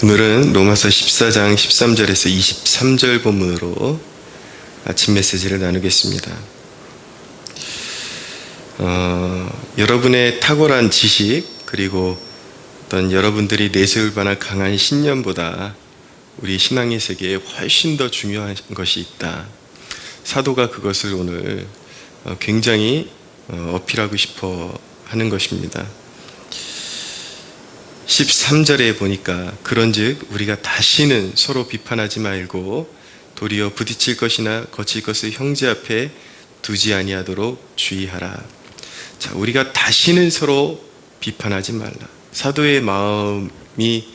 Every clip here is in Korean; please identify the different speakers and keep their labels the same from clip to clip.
Speaker 1: 오늘은 로마서 14장 13절에서 23절 본문으로 아침 메시지를 나누겠습니다. 여러분의 탁월한 지식 그리고 어떤 여러분들이 내세울 만한 강한 신념보다 우리 신앙의 세계에 훨씬 더 중요한 것이 있다. 사도가 그것을 오늘 굉장히 어필하고 싶어 하는 것입니다. 13절에 보니까 그런즉 우리가 다시는 서로 비판하지 말고 도리어 부딪힐 것이나 거칠 것을 형제 앞에 두지 아니하도록 주의하라. 자, 우리가 다시는 서로 비판하지 말라. 사도의 마음이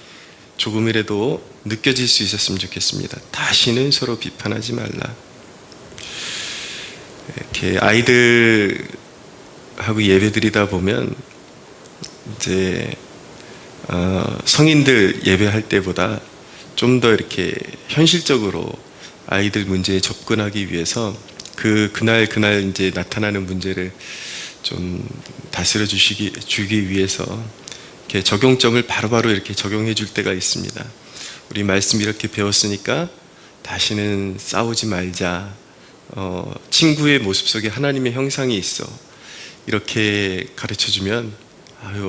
Speaker 1: 조금이라도 느껴질 수 있었으면 좋겠습니다. 다시는 서로 비판하지 말라. 이렇게 아이들하고 예배드리다 보면 이제 성인들 예배할 때보다 좀 더 이렇게 현실적으로 아이들 문제에 접근하기 위해서 그날 이제 나타나는 문제를 좀 다스려 주기 위해서 이렇게 적용점을 바로바로 이렇게 적용해 줄 때가 있습니다. 우리 말씀 이렇게 배웠으니까 다시는 싸우지 말자. 친구의 모습 속에 하나님의 형상이 있어. 이렇게 가르쳐 주면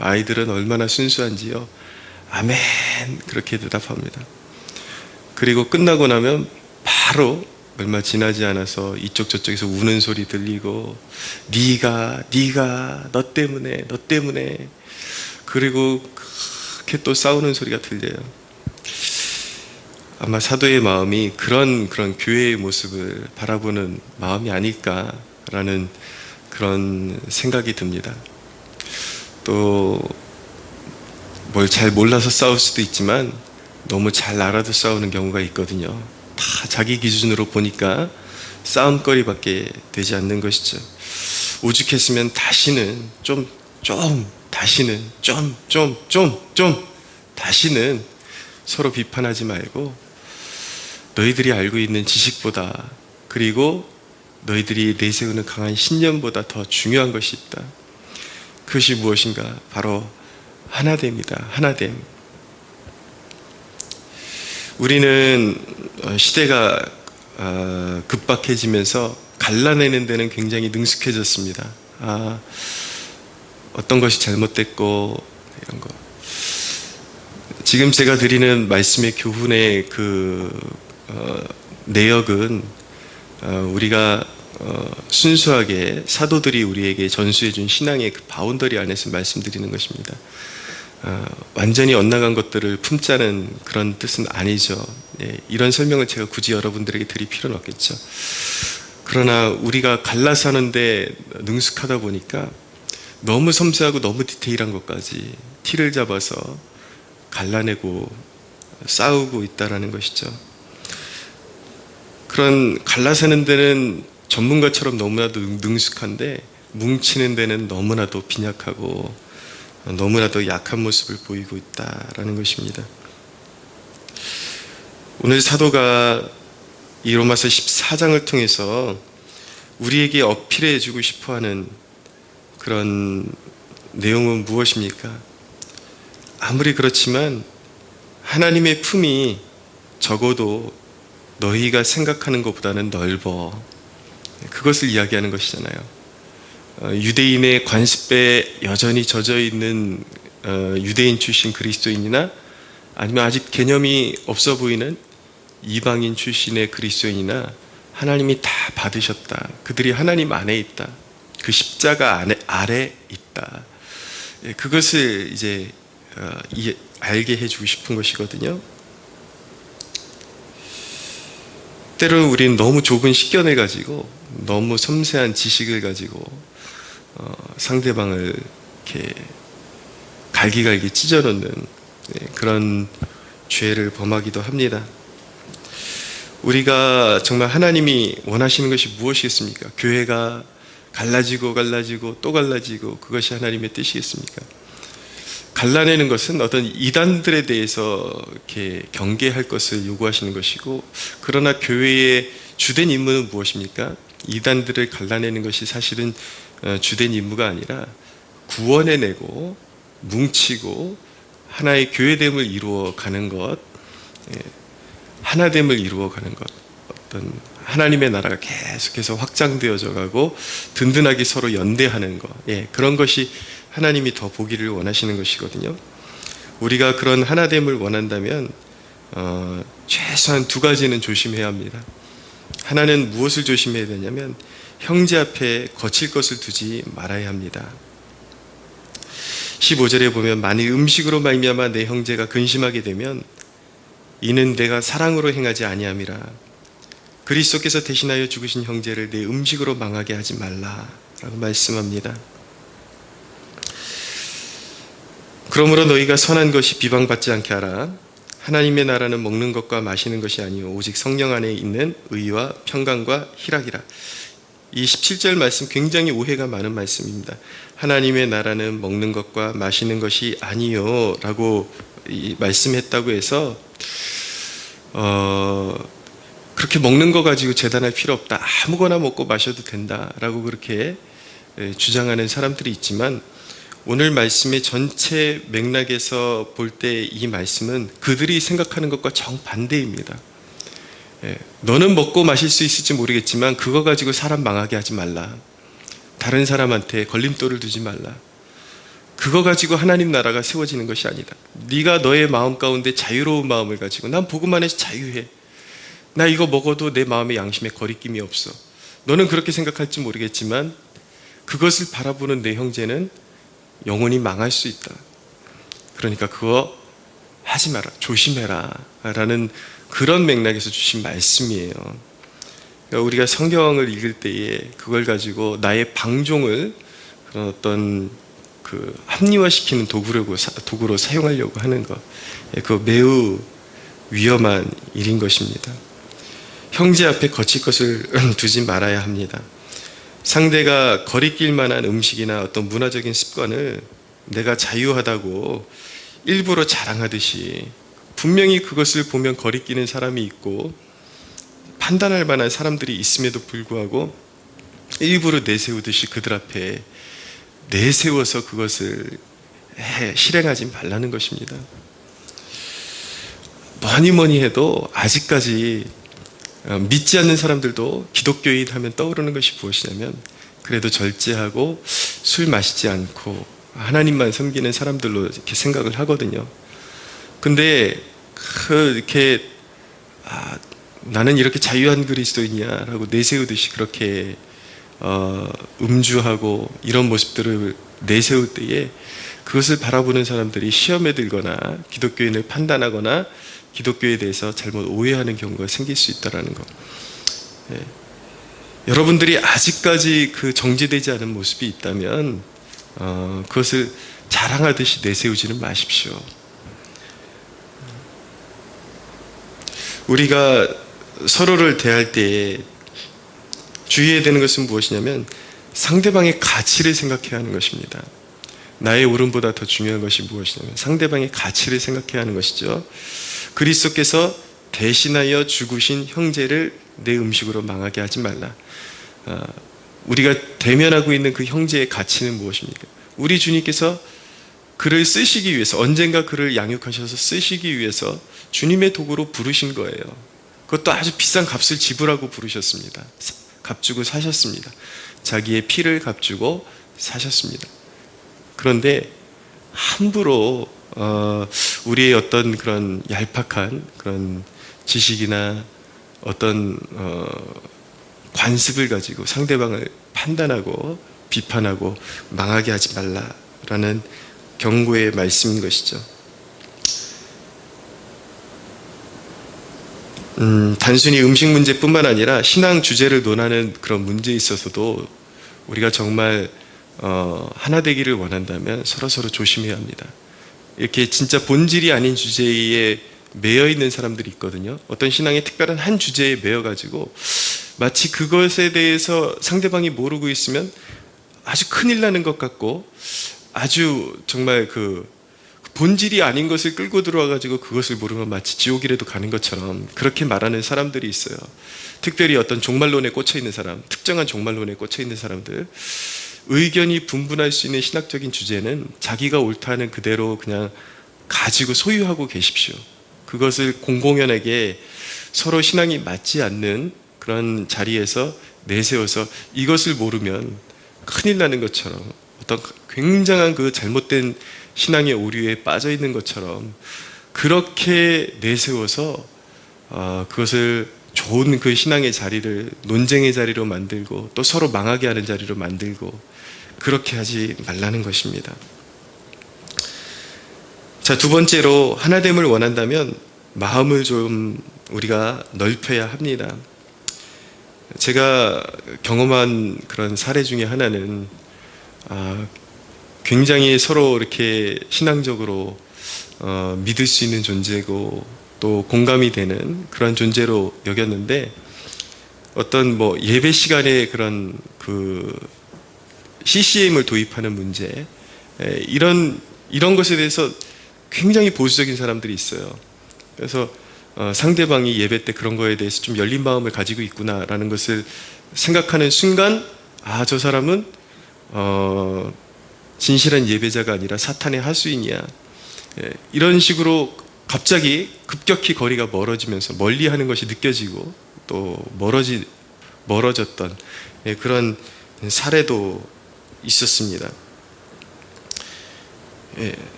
Speaker 1: 아이들은 얼마나 순수한지요. 아멘. 그렇게 대답합니다. 그리고 끝나고 나면 바로 얼마 지나지 않아서 이쪽 저쪽에서 우는 소리 들리고 네가 너 때문에 그리고 그렇게 또 싸우는 소리가 들려요. 아마 사도의 마음이 그런 교회의 모습을 바라보는 마음이 아닐까라는 그런 생각이 듭니다. 또 뭘 잘 몰라서 싸울 수도 있지만 너무 잘 알아도 싸우는 경우가 있거든요. 다 자기 기준으로 보니까 싸움거리밖에 되지 않는 것이죠. 오죽했으면 다시는 다시는 서로 비판하지 말고 너희들이 알고 있는 지식보다 그리고 너희들이 내세우는 강한 신념보다 더 중요한 것이 있다. 그것이 무엇인가? 바로 하나됨이다. 하나됨. 우리는 시대가 급박해지면서 갈라내는 데는 굉장히 능숙해졌습니다. 어떤 것이 잘못됐고 이런 거. 지금 제가 드리는 말씀의 교훈의 내역은 우리가 순수하게 사도들이 우리에게 전수해 준 신앙의 그 바운더리 안에서 말씀드리는 것입니다. 완전히 엇나간 것들을 품자는 그런 뜻은 아니죠. 이런 설명을 제가 굳이 여러분들에게 드릴 필요는 없겠죠. 그러나 우리가 갈라서 하는데 능숙하다 보니까 너무 섬세하고 너무 디테일한 것까지 티를 잡아서 갈라내고 싸우고 있다는 것이죠. 그런 갈라서는 데는 전문가처럼 너무나도 능숙한데 뭉치는 데는 너무나도 빈약하고 너무나도 약한 모습을 보이고 있다라는 것입니다. 오늘 사도가 이 로마서 14장을 통해서 우리에게 어필해 주고 싶어하는 그런 내용은 무엇입니까? 아무리 그렇지만 하나님의 품이 적어도 너희가 생각하는 것보다는 넓어. 그것을 이야기하는 것이잖아요. 유대인의 관습에 여전히 젖어있는 유대인 출신 그리스도인이나 아니면 아직 개념이 없어 보이는 이방인 출신의 그리스도인이나 하나님이 다 받으셨다. 그들이 하나님 안에 있다. 그 십자가 아래 있다. 그것을 이제 알게 해주고 싶은 것이거든요. 때로는 우리는 너무 좁은 식견을 가지고 너무 섬세한 지식을 가지고 상대방을 이렇게 갈기갈기 찢어놓는 그런 죄를 범하기도 합니다. 우리가 정말 하나님이 원하시는 것이 무엇이겠습니까? 교회가 갈라지고 또 갈라지고 그것이 하나님의 뜻이겠습니까? 갈라내는 것은 어떤 이단들에 대해서 이렇게 경계할 것을 요구하시는 것이고, 그러나 교회의 주된 임무는 무엇입니까? 이단들을 갈라내는 것이 사실은 주된 임무가 아니라 구원해내고 뭉치고 하나의 교회됨을 이루어가는 것, 예, 하나됨을 이루어가는 것, 어떤 하나님의 나라가 계속해서 확장되어져 가고 든든하게 서로 연대하는 것, 예, 그런 것이 하나님이 더 보기를 원하시는 것이거든요. 우리가 그런 하나됨을 원한다면 최소한 두 가지는 조심해야 합니다. 하나는 무엇을 조심해야 되냐면 형제 앞에 거칠 것을 두지 말아야 합니다. 15절에 보면 만일 음식으로 말미암아 내 형제가 근심하게 되면 이는 내가 사랑으로 행하지 아니함이라. 그리스도께서 대신하여 죽으신 형제를 내 음식으로 망하게 하지 말라라고 말씀합니다. 그러므로 너희가 선한 것이 비방받지 않게 하라. 하나님의 나라는 먹는 것과 마시는 것이 아니요 오직 성령 안에 있는 의와 평강과 희락이라. 이 17절 말씀 굉장히 오해가 많은 말씀입니다. 하나님의 나라는 먹는 것과 마시는 것이 아니요 라고 말씀했다고 해서 그렇게 먹는 거 가지고 재단할 필요 없다, 아무거나 먹고 마셔도 된다 라고 그렇게 주장하는 사람들이 있지만, 오늘 말씀의 전체 맥락에서 볼 때 이 말씀은 그들이 생각하는 것과 정반대입니다. 너는 먹고 마실 수 있을지 모르겠지만 그거 가지고 사람 망하게 하지 말라. 다른 사람한테 걸림돌을 두지 말라. 그거 가지고 하나님 나라가 세워지는 것이 아니다. 네가 너의 마음 가운데 자유로운 마음을 가지고 난 복음 안에서 자유해. 나 이거 먹어도 내 마음의 양심에 거리낌이 없어. 너는 그렇게 생각할지 모르겠지만 그것을 바라보는 내 형제는 영원히 망할 수 있다. 그러니까 그거 하지 마라, 조심해라 라는 그런 맥락에서 주신 말씀이에요. 그러니까 우리가 성경을 읽을 때에 그걸 가지고 나의 방종을 그런 어떤 합리화시키는 도구로 사용하려고 하는 것, 그거 매우 위험한 일인 것입니다. 형제 앞에 거칠 것을 두지 말아야 합니다. 상대가 거리낄 만한 음식이나 어떤 문화적인 습관을 내가 자유하다고 일부러 자랑하듯이, 분명히 그것을 보면 거리끼는 사람이 있고 판단할 만한 사람들이 있음에도 불구하고 일부러 내세우듯이 그들 앞에 내세워서 그것을 실행하지 말라는 것입니다. 뭐니 해도 아직까지 믿지 않는 사람들도 기독교인 하면 떠오르는 것이 무엇이냐면 그래도 절제하고 술 마시지 않고 하나님만 섬기는 사람들로 이렇게 생각을 하거든요. 근데 나는 이렇게 자유한 그리스도인이야라고 내세우듯이 그렇게 음주하고 이런 모습들을 내세울 때에 그것을 바라보는 사람들이 시험에 들거나 기독교인을 판단하거나 기독교에 대해서 잘못 오해하는 경우가 생길 수 있다는 것. 여러분들이 아직까지 그 정제되지 않은 모습이 있다면 그것을 자랑하듯이 내세우지는 마십시오. 우리가 서로를 대할 때에 주의해야 되는 것은 무엇이냐면 상대방의 가치를 생각해야 하는 것입니다. 나의 옳음보다 더 중요한 것이 무엇이냐면 상대방의 가치를 생각해야 하는 것이죠. 그리스도께서 대신하여 죽으신 형제를 내 음식으로 망하게 하지 말라. 우리가 대면하고 있는 그 형제의 가치는 무엇입니까? 우리 주님께서 그를 쓰시기 위해서, 언젠가 그를 양육하셔서 쓰시기 위해서 주님의 도구로 부르신 거예요. 그것도 아주 비싼 값을 지불하고 부르셨습니다. 값주고 사셨습니다. 자기의 피를 값주고 사셨습니다. 그런데 함부로 우리의 어떤 그런 얄팍한 그런 지식이나 어떤 관습을 가지고 상대방을 판단하고 비판하고 망하게 하지 말라라는 경고의 말씀인 것이죠. 단순히 음식 문제뿐만 아니라 신앙 주제를 논하는 그런 문제에 있어서도 우리가 정말 하나 되기를 원한다면 서로 조심해야 합니다. 이렇게 진짜 본질이 아닌 주제에 매여 있는 사람들이 있거든요. 어떤 신앙의 특별한 한 주제에 매여 가지고 마치 그것에 대해서 상대방이 모르고 있으면 아주 큰일 나는 것 같고, 아주 정말 그 본질이 아닌 것을 끌고 들어와 가지고 그것을 모르면 마치 지옥이라도 가는 것처럼 그렇게 말하는 사람들이 있어요. 특별히 어떤 종말론에 꽂혀 있는 사람, 특정한 종말론에 꽂혀 있는 사람들, 의견이 분분할 수 있는 신학적인 주제는 자기가 옳다는 그대로 그냥 가지고 소유하고 계십시오. 그것을 공공연하게 서로 신앙이 맞지 않는 그런 자리에서 내세워서 이것을 모르면 큰일 나는 것처럼, 어떤 굉장한 그 잘못된 신앙의 오류에 빠져 있는 것처럼 그렇게 내세워서 그것을 좋은 그 신앙의 자리를 논쟁의 자리로 만들고 또 서로 망하게 하는 자리로 만들고, 그렇게 하지 말라는 것입니다. 자, 두 번째로 하나됨을 원한다면 마음을 좀 우리가 넓혀야 합니다. 제가 경험한 그런 사례 중에 하나는 굉장히 서로 이렇게 신앙적으로 믿을 수 있는 존재고 또 공감이 되는 그런 존재로 여겼는데, 어떤 뭐 예배 시간에 그런 그 CCM을 도입하는 문제, 이런 것에 대해서 굉장히 보수적인 사람들이 있어요. 그래서 상대방이 예배 때 그런 거에 대해서 좀 열린 마음을 가지고 있구나라는 것을 생각하는 순간, 저 사람은 진실한 예배자가 아니라 사탄의 하수인이야, 이런 식으로 갑자기 급격히 거리가 멀어지면서 멀리하는 것이 느껴지고 또 멀어졌던 그런 사례도 있었습니다.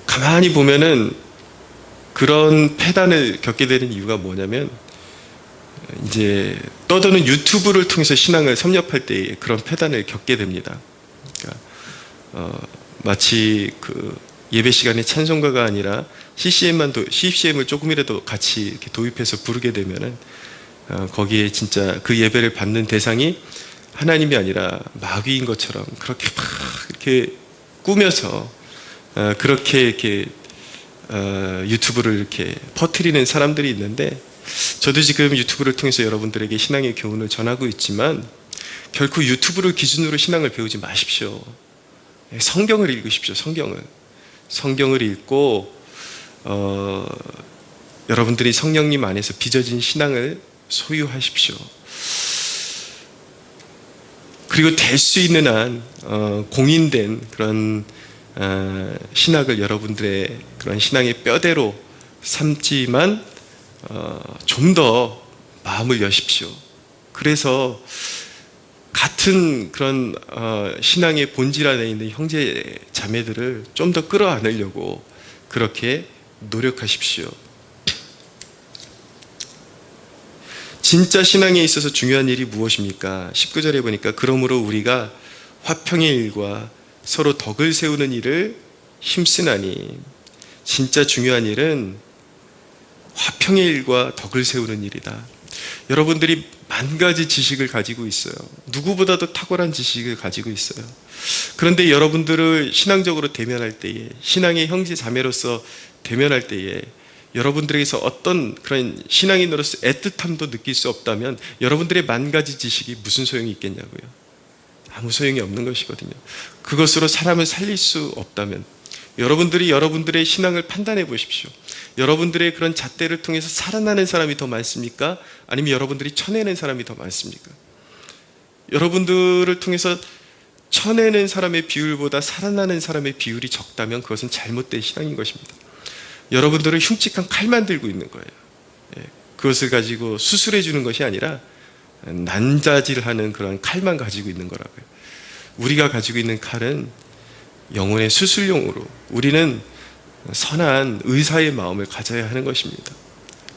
Speaker 1: 가만히 보면은 그런 패단을 겪게 되는 이유가 뭐냐면, 이제 떠도는 유튜브를 통해서 신앙을 섭렵할 때 그런 패단을 겪게 됩니다. 그러니까 마치 그 예배 시간에 찬송가가 아니라 CCM을 조금이라도 같이 이렇게 도입해서 부르게 되면은 거기에 진짜 그 예배를 받는 대상이 하나님이 아니라 마귀인 것처럼 그렇게 막 이렇게 꾸며서 그렇게 이렇게 유튜브를 이렇게 퍼뜨리는 사람들이 있는데, 저도 지금 유튜브를 통해서 여러분들에게 신앙의 교훈을 전하고 있지만 결코 유튜브를 기준으로 신앙을 배우지 마십시오. 성경을 읽으십시오. 성경을 읽고 여러분들이 성령님 안에서 빚어진 신앙을 소유하십시오. 그리고 될 수 있는 한 공인된 그런 신학을 여러분들의 그런 신앙의 뼈대로 삼지만 좀 더 마음을 여십시오. 그래서 같은 그런 신앙의 본질 안에 있는 형제 자매들을 좀 더 끌어안으려고 그렇게 노력하십시오. 진짜 신앙에 있어서 중요한 일이 무엇입니까? 19절에 보니까 그러므로 우리가 화평의 일과 서로 덕을 세우는 일을 힘쓰나니, 진짜 중요한 일은 화평의 일과 덕을 세우는 일이다. 여러분들이 만 가지 지식을 가지고 있어요. 누구보다도 탁월한 지식을 가지고 있어요. 그런데 여러분들을 신앙적으로 대면할 때에, 신앙의 형제 자매로서 대면할 때에 여러분들에게서 어떤 그런 신앙인으로서 애틋함도 느낄 수 없다면 여러분들의 만 가지 지식이 무슨 소용이 있겠냐고요. 아무 소용이 없는 것이거든요. 그것으로 사람을 살릴 수 없다면 여러분들이 여러분들의 신앙을 판단해 보십시오. 여러분들의 그런 잣대를 통해서 살아나는 사람이 더 많습니까? 아니면 여러분들이 쳐내는 사람이 더 많습니까? 여러분들을 통해서 쳐내는 사람의 비율보다 살아나는 사람의 비율이 적다면 그것은 잘못된 신앙인 것입니다. 여러분들은 흉측한 칼만 들고 있는 거예요. 그것을 가지고 수술해 주는 것이 아니라 난자질하는 그런 칼만 가지고 있는 거라고요. 우리가 가지고 있는 칼은 영혼의 수술용으로, 우리는 선한 의사의 마음을 가져야 하는 것입니다.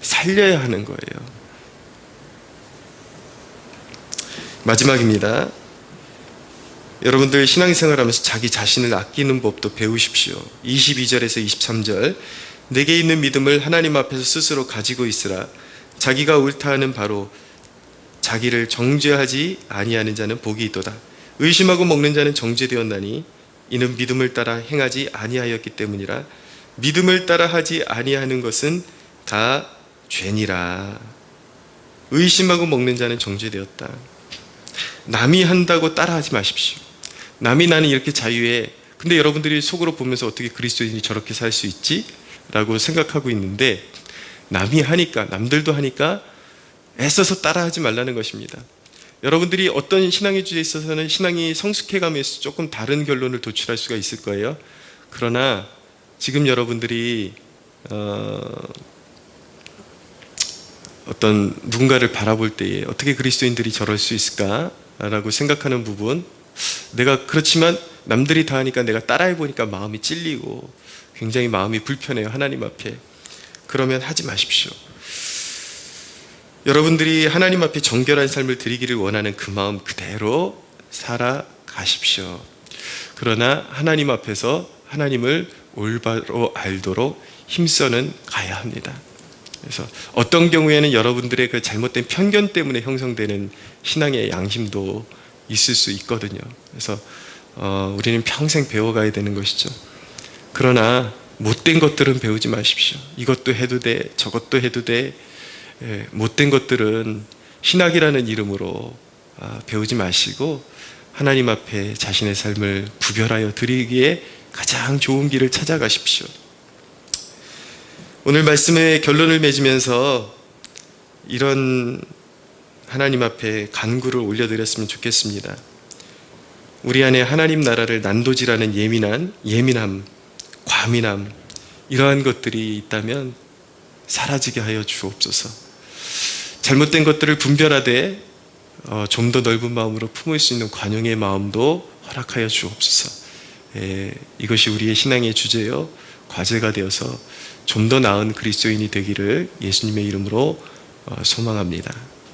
Speaker 1: 살려야 하는 거예요. 마지막입니다. 여러분들 신앙생활 하면서 자기 자신을 아끼는 법도 배우십시오. 22절에서 23절, 내게 있는 믿음을 하나님 앞에서 스스로 가지고 있으라. 자기가 옳다 하는 바로 자기를 정죄하지 아니하는 자는 복이 있도다. 의심하고 먹는 자는 정죄되었나니 이는 믿음을 따라 행하지 아니하였기 때문이라. 믿음을 따라 하지 아니하는 것은 다 죄니라. 의심하고 먹는 자는 정죄되었다. 남이 한다고 따라하지 마십시오. 남이 나는 이렇게 자유해. 근데 여러분들이 속으로 보면서 어떻게 그리스도인이 저렇게 살 수 있지? 라고 생각하고 있는데, 남이 하니까, 남들도 하니까 애써서 따라하지 말라는 것입니다. 여러분들이 어떤 신앙의 주제에 있어서는 신앙이 성숙해가면서 조금 다른 결론을 도출할 수가 있을 거예요. 그러나 지금 여러분들이 어떤 누군가를 바라볼 때에 어떻게 그리스도인들이 저럴 수 있을까라고 생각하는 부분, 내가 그렇지만 남들이 다 하니까 내가 따라해보니까 마음이 찔리고 굉장히 마음이 불편해요, 하나님 앞에. 그러면 하지 마십시오. 여러분들이 하나님 앞에 정결한 삶을 드리기를 원하는 그 마음 그대로 살아가십시오. 그러나 하나님 앞에서 하나님을 올바로 알도록 힘써는 가야 합니다. 그래서 어떤 경우에는 여러분들의 그 잘못된 편견 때문에 형성되는 신앙의 양심도 있을 수 있거든요. 그래서 우리는 평생 배워가야 되는 것이죠. 그러나 못된 것들은 배우지 마십시오. 이것도 해도 돼, 저것도 해도 돼. 못된 것들은 신학이라는 이름으로 배우지 마시고 하나님 앞에 자신의 삶을 구별하여 드리기에 가장 좋은 길을 찾아가십시오. 오늘 말씀의 결론을 맺으면서 이런 하나님 앞에 간구를 올려드렸으면 좋겠습니다. 우리 안에 하나님 나라를 난도질하는 예민함, 과민함, 이러한 것들이 있다면 사라지게 하여 주옵소서. 잘못된 것들을 분별하되 좀 더 넓은 마음으로 품을 수 있는 관용의 마음도 허락하여 주옵소서. 이것이 우리의 신앙의 주제요, 과제가 되어서 좀 더 나은 그리스도인이 되기를 예수님의 이름으로 소망합니다.